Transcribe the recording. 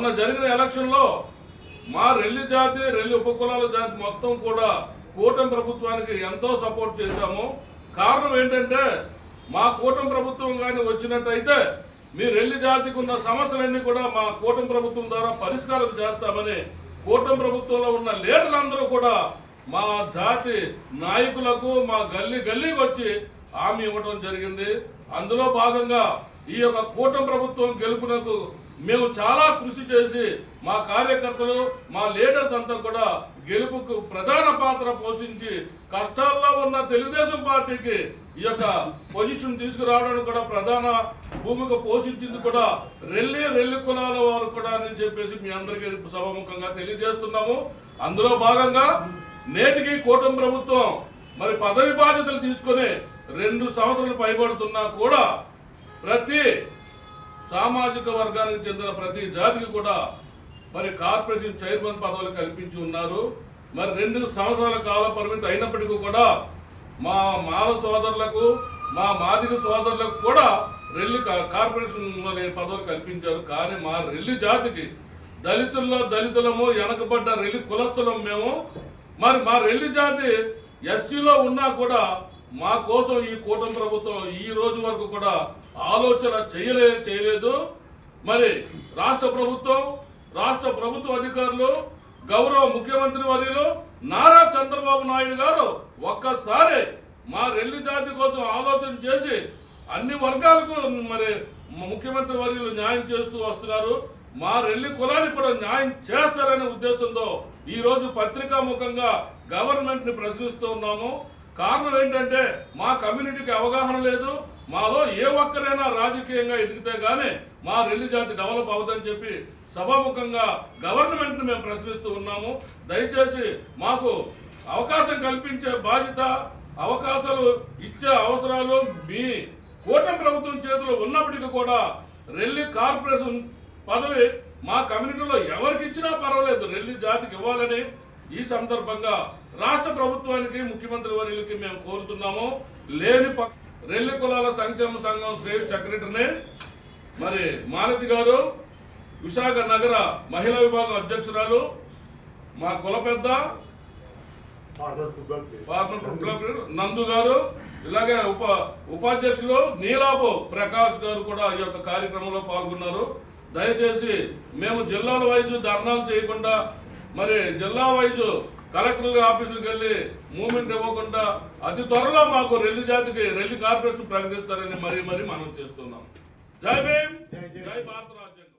మొన్న జరిగిన ఎలక్షన్లో మా రెల్లి జాతి రెల్లి ఉపకులాల జాతి మొత్తం కూడా కూటమి ప్రభుత్వానికి ఎంతో సపోర్ట్ చేశాము. కారణం ఏంటంటే మా కూటమి ప్రభుత్వం కానీ వచ్చినట్టయితే మీ రెల్లి జాతికి ఉన్న సమస్యలన్నీ కూడా మా కూటమి ప్రభుత్వం ద్వారా పరిష్కారం చేస్తామని కూటమి ప్రభుత్వంలో ఉన్న లీడర్లందరూ కూడా మా జాతి నాయకులకు మా గల్లీకి వచ్చి హామీ ఇవ్వడం జరిగింది. అందులో భాగంగా ఈ యొక్క కూటమి ప్రభుత్వం గెలుపునకు మేము చాలా కృషి చేసి మా కార్యకర్తలు మా లీడర్స్ అంతా కూడా గెలుపుకు ప్రధాన పాత్ర పోషించి కష్టాల్లో ఉన్న తెలుగుదేశం పార్టీకి ఈ యొక్క పొజిషన్ తీసుకురావడానికి కూడా ప్రధాన భూమిక పోషించింది కూడా రెల్లి కులాల వారు కూడా అని చెప్పేసి మీ అందరికీ సభాముఖంగా తెలియజేస్తున్నాము. అందులో భాగంగా నేటికి కూటమి ప్రభుత్వం మరి పదవి బాధ్యతలు తీసుకొని 2 సంవత్సరాలు పైబడుతున్నా కూడా ప్రతి సామాజిక వర్గానికి చెందిన ప్రతి జాతికి కూడా మరి కార్పొరేషన్ చైర్మన్ పదవులు కల్పించి ఉన్నారు. మరి 2 సంవత్సరాల కాల పరిమితి అయినప్పటికీ కూడా మా మాల సోదరులకు మా మాదిగ సోదరులకు కూడా రెల్లి కార్పొరేషన్ పదవులు కల్పించారు. కానీ మా రెల్లి జాతికి దళితులము వెనకబడ్డ రెల్లి కులస్తులం మేము. మరి మా రెల్లి జాతి ఎస్సీలో ఉన్నా కూడా మా కోసం ఈ కూటమి ప్రభుత్వం ఈ రోజు వరకు కూడా ఆలోచన చేయలేదు. మరి రాష్ట్ర ప్రభుత్వ అధికారులు గౌరవ ముఖ్యమంత్రి వర్యులు నారా చంద్రబాబు నాయుడు గారు ఒక్కసారి మా రెల్లి జాతి కోసం ఆలోచన చేసి అన్ని వర్గాలకు మరి ముఖ్యమంత్రి వర్యులు న్యాయం చేస్తూ వస్తున్నారు. మా రెల్లి కులానికి కూడా న్యాయం చేస్తారనే ఉద్దేశంతో ఈరోజు పత్రికాముఖంగా గవర్నమెంట్ని ప్రశ్నిస్తూ ఉన్నాము. కారణం ఏంటంటే మా కమ్యూనిటీకి అవగాహన లేదు. మాలో ఏ ఒక్కరైనా రాజకీయంగా ఎదిగితే గానీ మా రెల్లి జాతి డెవలప్ అవుతుందని చెప్పి సభాముఖంగా గవర్నమెంట్ని మేము ప్రశ్నిస్తూ ఉన్నాము. దయచేసి మాకు అవకాశం కల్పించే బాధ్యత, అవకాశాలు ఇచ్చే అవసరాలు మీ కూటమి ప్రభుత్వం చేతిలో ఉన్నప్పటికీ కూడా రెల్లి కార్పొరేషన్ పదవి మా కమ్యూనిటీలో ఎవరికి ఇచ్చినా పర్వాలేదు, రెల్లి జాతికి ఇవ్వాలని ఈ సందర్భంగా రాష్ట్ర ప్రభుత్వానికి ముఖ్యమంత్రి వర్యులకి మేము కోరుతున్నాము. రెల్లి కులాల సంక్షేమ సంఘం స్టేట్ సెక్రటరీని మరి మాలతి గారు, విశాఖ నగర మహిళా విభాగం అధ్యక్షురాలు మా కుల పెద్ద నందు గారు, ఇలాగే ఉపాధ్యక్షులు నీలాబు ప్రకాష్ గారు కూడా ఈ యొక్క కార్యక్రమంలో పాల్గొన్నారు. దయచేసి మేము జిల్లాల వైజు ధర్నాలు చేయకుండా మరి జిల్లా వైజు కలెక్టర్ ఆఫీసులకు వెళ్ళి మూమెంట్ ఇవ్వకుండా అతి త్వరలో మాకు రెల్లి జాతికి రెల్లి కార్పొరేషన్ ప్రకటిస్తారని మరీ మనం చేస్తున్నాం. జై భీమ్, జై భారత రాజ్యాంగం.